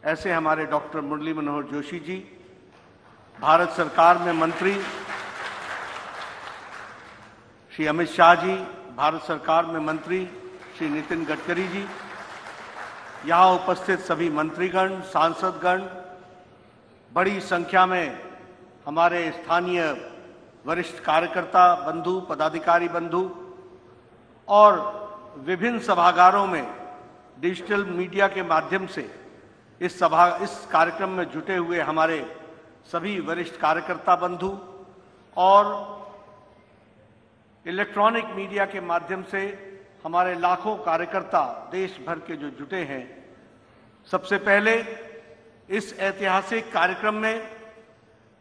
ऐसे हमारे डॉक्टर मुरली मनोहर जोशी जी, भारत सरकार में मंत्री श्री अमित शाह जी, भारत सरकार में मंत्री श्री नितिन गडकरी जी, यहां उपस्थित सभी मंत्रीगण, सांसदगण, बड़ी संख्या में हमारे स्थानीय वरिष्ठ कार्यकर्ता बंधु, पदाधिकारी बंधु और विभिन्न सभागारों में डिजिटल मीडिया के माध्यम से इस कार्यक्रम में जुटे हुए हमारे सभी वरिष्ठ कार्यकर्ता बंधु और इलेक्ट्रॉनिक मीडिया के माध्यम से हमारे लाखों कार्यकर्ता देश भर के जो जुटे हैं, सबसे पहले इस ऐतिहासिक कार्यक्रम में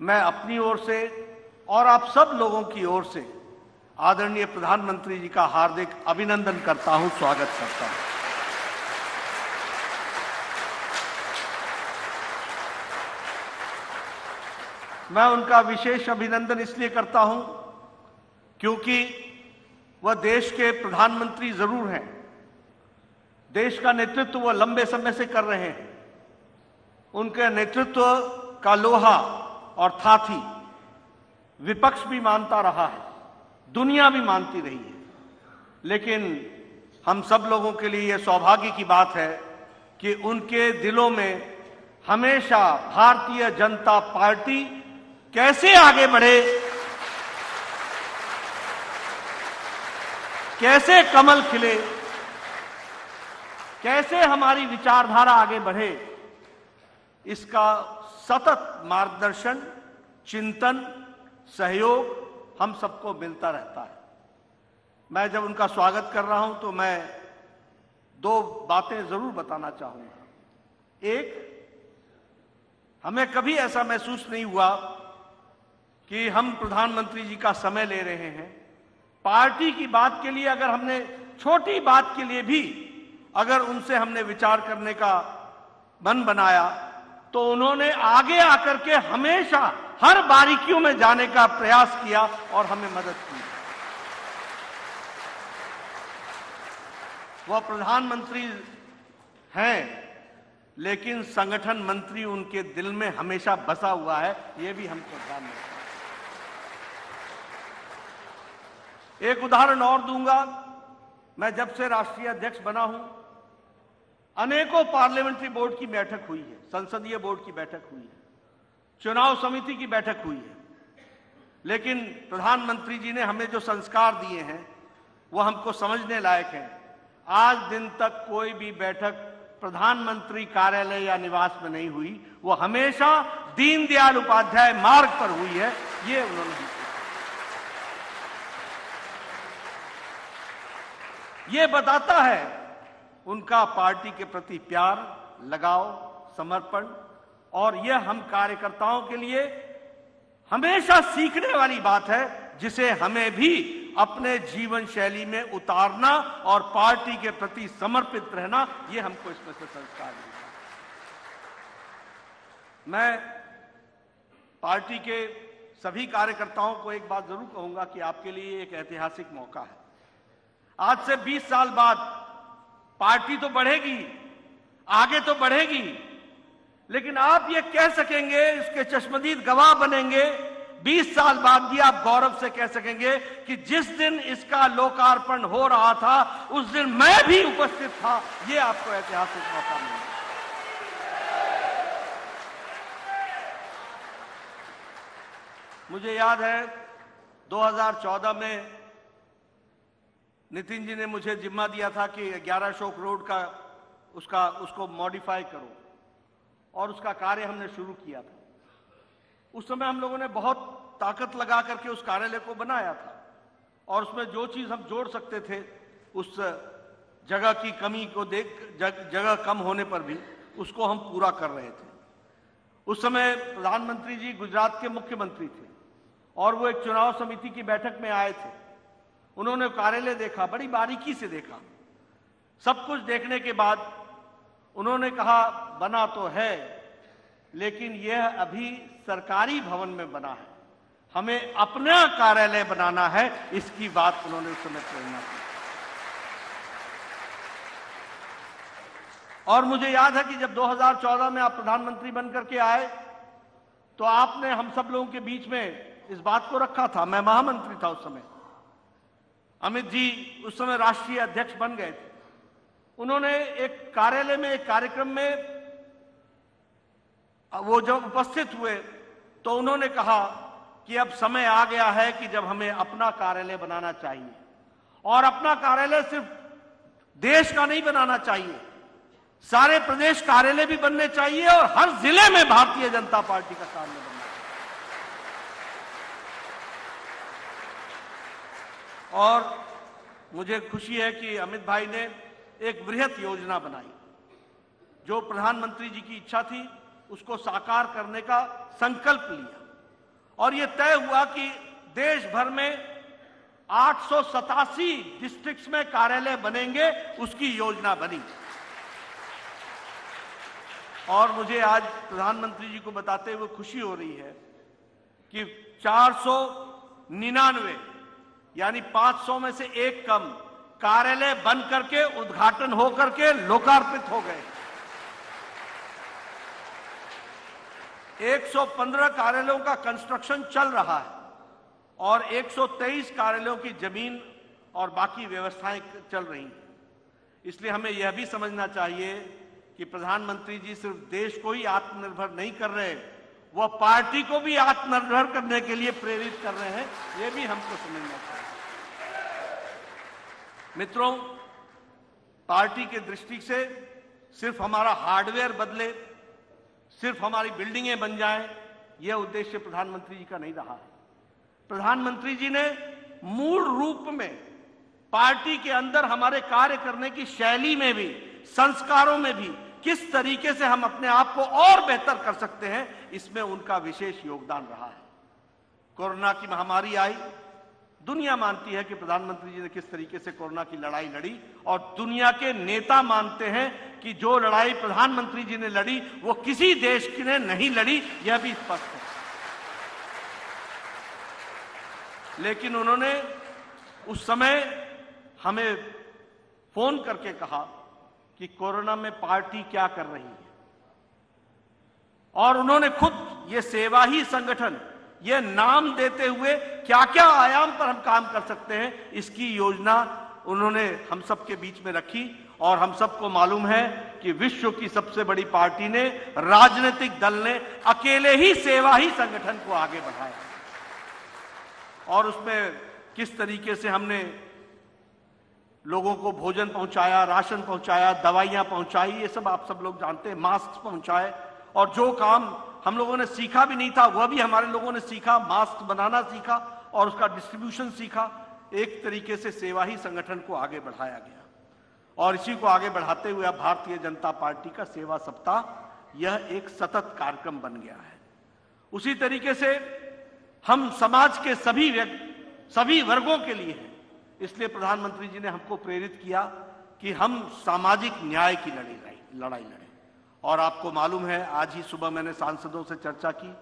मैं अपनी ओर से और आप सब लोगों की ओर से आदरणीय प्रधानमंत्री जी का हार्दिक अभिनंदन करता हूं, स्वागत करता हूं। मैं उनका विशेष अभिनंदन इसलिए करता हूं क्योंकि वह देश के प्रधानमंत्री जरूर हैं, देश का नेतृत्व वह लंबे समय से कर रहे हैं। उनके नेतृत्व का लोहा और थाथी विपक्ष भी मानता रहा है, दुनिया भी मानती रही है, लेकिन हम सब लोगों के लिए यह सौभाग्य की बात है कि उनके दिलों में हमेशा भारतीय जनता पार्टी कैसे आगे बढ़े, कैसे कमल खिले, कैसे हमारी विचारधारा आगे बढ़े, इसका सतत मार्गदर्शन, चिंतन, सहयोग हम सबको मिलता रहता है। मैं जब उनका स्वागत कर रहा हूं तो मैं दो बातें जरूर बताना चाहूंगा। एक, हमें कभी ऐसा महसूस नहीं हुआ कि हम प्रधानमंत्री जी का समय ले रहे हैं। पार्टी की बात के लिए अगर हमने, छोटी बात के लिए भी अगर उनसे हमने विचार करने का मन बनाया तो उन्होंने आगे आकर के हमेशा हर बारीकियों में जाने का प्रयास किया और हमें मदद की। वह प्रधानमंत्री हैं, लेकिन संगठन मंत्री उनके दिल में हमेशा बसा हुआ है, यह भी हमको ध्यान रखना है। एक उदाहरण और दूंगा। मैं जब से राष्ट्रीय अध्यक्ष बना हूं, अनेकों पार्लियामेंट्री बोर्ड की बैठक हुई है, संसदीय बोर्ड की बैठक हुई है, चुनाव समिति की बैठक हुई है, लेकिन प्रधानमंत्री जी ने हमें जो संस्कार दिए हैं वो हमको समझने लायक हैं। आज दिन तक कोई भी बैठक प्रधानमंत्री कार्यालय या निवास में नहीं हुई, वो हमेशा दीनदयाल उपाध्याय मार्ग पर हुई है। ये उन्होंने ये बताता है उनका पार्टी के प्रति प्यार, लगाव, समर्पण, और यह हम कार्यकर्ताओं के लिए हमेशा सीखने वाली बात है, जिसे हमें भी अपने जीवन शैली में उतारना और पार्टी के प्रति समर्पित रहना, यह हमको इसमें से संस्कार मिलता है। मैं पार्टी के सभी कार्यकर्ताओं को एक बात जरूर कहूंगा कि आपके लिए एक ऐतिहासिक मौका है। आज से 20 साल बाद पार्टी तो बढ़ेगी, आगे तो बढ़ेगी, लेकिन आप ये कह सकेंगे, इसके चश्मदीद गवाह बनेंगे, 20 साल बाद भी आप गौरव से कह सकेंगे कि जिस दिन इसका लोकार्पण हो रहा था उस दिन मैं भी उपस्थित था। ये आपको ऐतिहासिक मौका मिला। मुझे याद है 2014 में नितिन जी ने मुझे जिम्मा दिया था कि 11 अशोक रोड का उसको मॉडिफाई करो, और उसका कार्य हमने शुरू किया था। उस समय हम लोगों ने बहुत ताकत लगा करके उस कार्यालय को बनाया था, और उसमें जो चीज हम जोड़ सकते थे, उस जगह की कमी को जगह कम होने पर भी उसको हम पूरा कर रहे थे। उस समय प्रधानमंत्री जी गुजरात के मुख्यमंत्री थे और वो एक चुनाव समिति की बैठक में आए थे। उन्होंने कार्यालय देखा, बड़ी बारीकी से देखा। सब कुछ देखने के बाद उन्होंने कहा, बना तो है लेकिन यह अभी सरकारी भवन में बना है, हमें अपना कार्यालय बनाना है। इसकी बात उन्होंने उस समय प्रेरणा की। और मुझे याद है कि जब 2014 में आप प्रधानमंत्री बनकर के आए तो आपने हम सब लोगों के बीच में इस बात को रखा था। मैं महामंत्री था उस समय, अमित जी उस समय राष्ट्रीय अध्यक्ष बन गए थे। उन्होंने एक कार्यालय में एक कार्यक्रम में वो जब उपस्थित हुए तो उन्होंने कहा कि अब समय आ गया है कि जब हमें अपना कार्यालय बनाना चाहिए, और अपना कार्यालय सिर्फ देश का नहीं बनाना चाहिए, सारे प्रदेश कार्यालय भी बनने चाहिए और हर जिले में भारतीय जनता पार्टी का कार्यालय बनना चाहिए। और मुझे खुशी है कि अमित भाई ने एक वृहत योजना बनाई, जो प्रधानमंत्री जी की इच्छा थी उसको साकार करने का संकल्प लिया, और यह तय हुआ कि देश भर में 887 डिस्ट्रिक्ट्स में कार्यालय बनेंगे, उसकी योजना बनी। और मुझे आज प्रधानमंत्री जी को बताते हुए खुशी हो रही है कि 499 यानी 500 में से एक कम कार्यालय बन करके उद्घाटन हो करके लोकार्पित हो गए। 115 कार्यालयों का कंस्ट्रक्शन चल रहा है और 123 कार्यालयों की जमीन और बाकी व्यवस्थाएं चल रही हैं। इसलिए हमें यह भी समझना चाहिए कि प्रधानमंत्री जी सिर्फ देश को ही आत्मनिर्भर नहीं कर रहे, वह पार्टी को भी आत्मनिर्भर करने के लिए प्रेरित कर रहे हैं, यह भी हमको समझना चाहिए। मित्रों, पार्टी के दृष्टि से सिर्फ हमारा हार्डवेयर बदले, सिर्फ हमारी बिल्डिंगें बन जाएं, यह उद्देश्य प्रधानमंत्री जी का नहीं रहा है। प्रधानमंत्री जी ने मूल रूप में पार्टी के अंदर हमारे कार्य करने की शैली में भी, संस्कारों में भी किस तरीके से हम अपने आप को और बेहतर कर सकते हैं, इसमें उनका विशेष योगदान रहा है। कोरोना की महामारी आई, दुनिया मानती है कि प्रधानमंत्री जी ने किस तरीके से कोरोना की लड़ाई लड़ी, और दुनिया के नेता मानते हैं कि जो लड़ाई प्रधानमंत्री जी ने लड़ी वो किसी देश की ने नहीं लड़ी, यह भी स्पष्ट है। लेकिन उन्होंने उस समय हमें फोन करके कहा कि कोरोना में पार्टी क्या कर रही है, और उन्होंने खुद ये सेवा ही संगठन, ये नाम देते हुए क्या क्या आयाम पर हम काम कर सकते हैं, इसकी योजना उन्होंने हम सबके बीच में रखी। और हम सबको मालूम है कि विश्व की सबसे बड़ी पार्टी ने, राजनीतिक दल ने अकेले ही सेवा ही संगठन को आगे बढ़ाया, और उसमें किस तरीके से हमने लोगों को भोजन पहुंचाया, राशन पहुंचाया, दवाइयां पहुंचाई, ये सब आप सब लोग जानते हैं, मास्क पहुंचाए। और जो काम हम लोगों ने सीखा भी नहीं था वह भी हमारे लोगों ने सीखा, मास्क बनाना सीखा और उसका डिस्ट्रीब्यूशन सीखा। एक तरीके से सेवा ही संगठन को आगे बढ़ाया गया, और इसी को आगे बढ़ाते हुए अब भारतीय जनता पार्टी का सेवा सप्ताह यह एक सतत कार्यक्रम बन गया है। उसी तरीके से हम समाज के सभी वर्गों के लिए हैं, इसलिए प्रधानमंत्री जी ने हमको प्रेरित किया कि हम सामाजिक न्याय की लड़ाई लड़ें। और आपको मालूम है, आज ही सुबह मैंने सांसदों से चर्चा की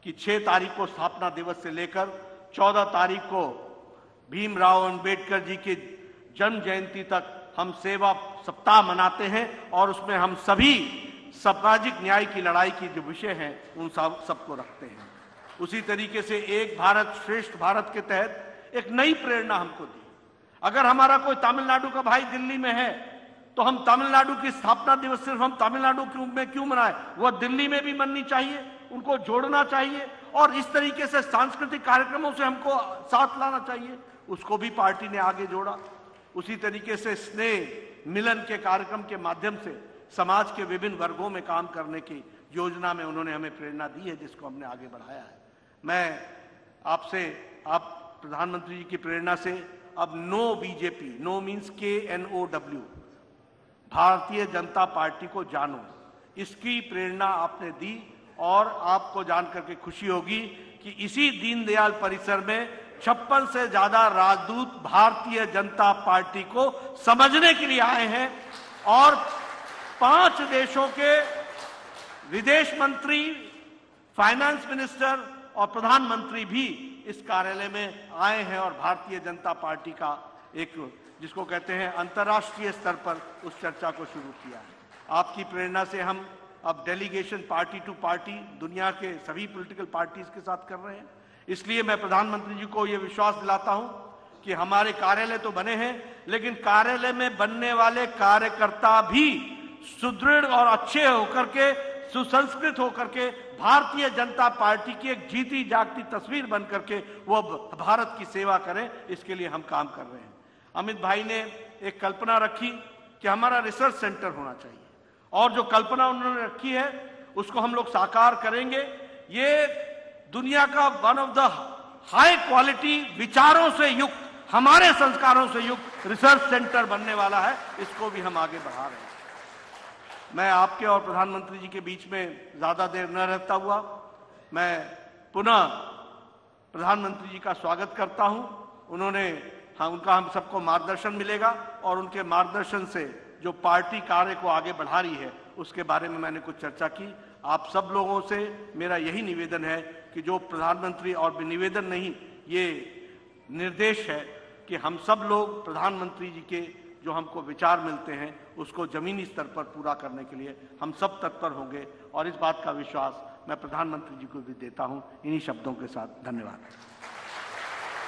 कि 6 तारीख को स्थापना दिवस से लेकर 14 तारीख को भीमराव अंबेडकर जी की जन्म जयंती तक हम सेवा सप्ताह मनाते हैं, और उसमें हम सभी सामाजिक न्याय की लड़ाई की जो विषय हैं उन सबको रखते हैं। उसी तरीके से एक भारत श्रेष्ठ भारत के तहत एक नई प्रेरणा हमको दी। अगर हमारा कोई तमिलनाडु का भाई दिल्ली में है तो हम तमिलनाडु की स्थापना दिवस सिर्फ हम तमिलनाडु में क्यों मनाएं, वह दिल्ली में भी मननी चाहिए, उनको जोड़ना चाहिए, और इस तरीके से सांस्कृतिक कार्यक्रमों से हमको साथ लाना चाहिए, उसको भी पार्टी ने आगे जोड़ा। उसी तरीके से स्नेह मिलन के कार्यक्रम के माध्यम से समाज के विभिन्न वर्गों में काम करने की योजना में उन्होंने हमें प्रेरणा दी है, जिसको हमने आगे बढ़ाया है। मैं आपसे, आप प्रधानमंत्री जी की प्रेरणा से अब no BJP, no means KNOW, Bharatiya जनता पार्टी को जानो, इसकी प्रेरणा आपने दी, और आपको जानकर के खुशी होगी कि इसी दीनदयाल परिसर में 56 से ज्यादा राजदूत भारतीय जनता पार्टी को समझने के लिए आए हैं, और 5 देशों के विदेश मंत्री, फाइनेंस मिनिस्टर और प्रधानमंत्री भी इस कार्यालय में आए हैं, और भारतीय जनता पार्टी का एक, जिसको कहते हैं अंतर्राष्ट्रीय स्तर पर, उस चर्चा को शुरू किया है। आपकी प्रेरणा से हम अब डेलीगेशन पार्टी टू पार्टी दुनिया के सभी पॉलिटिकल पार्टीज के साथ कर रहे हैं। इसलिए मैं प्रधानमंत्री जी को यह विश्वास दिलाता हूं कि हमारे कार्यालय तो बने हैं, लेकिन कार्यालय में बनने वाले कार्यकर्ता भी सुदृढ़ और अच्छे होकर के, सुसंस्कृत होकर के भारतीय जनता पार्टी की एक जीती जागती तस्वीर बन करके वो भारत की सेवा करें, इसके लिए हम काम कर रहे हैं। अमित भाई ने एक कल्पना रखी कि हमारा रिसर्च सेंटर होना चाहिए, और जो कल्पना उन्होंने रखी है उसको हम लोग साकार करेंगे। ये दुनिया का one of the high quality विचारों से युक्त, हमारे संस्कारों से युक्त रिसर्च सेंटर बनने वाला है, इसको भी हम आगे बढ़ा रहे हैं। मैं आपके और प्रधानमंत्री जी के बीच में ज्यादा देर न रहता हुआ मैं पुनः प्रधानमंत्री जी का स्वागत करता हूं। उनका हम सबको मार्गदर्शन मिलेगा, और उनके मार्गदर्शन से जो पार्टी कार्य को आगे बढ़ा रही है उसके बारे में मैंने कुछ चर्चा की। आप सब लोगों से मेरा यही निवेदन है कि जो प्रधानमंत्री, और निवेदन नहीं, ये निर्देश है कि हम सब लोग प्रधानमंत्री जी के जो हमको विचार मिलते हैं उसको जमीनी स्तर पर पूरा करने के लिए हम सब तत्पर होंगे, और इस बात का विश्वास मैं प्रधानमंत्री जी को भी देता हूं। इन्हीं शब्दों के साथ धन्यवाद।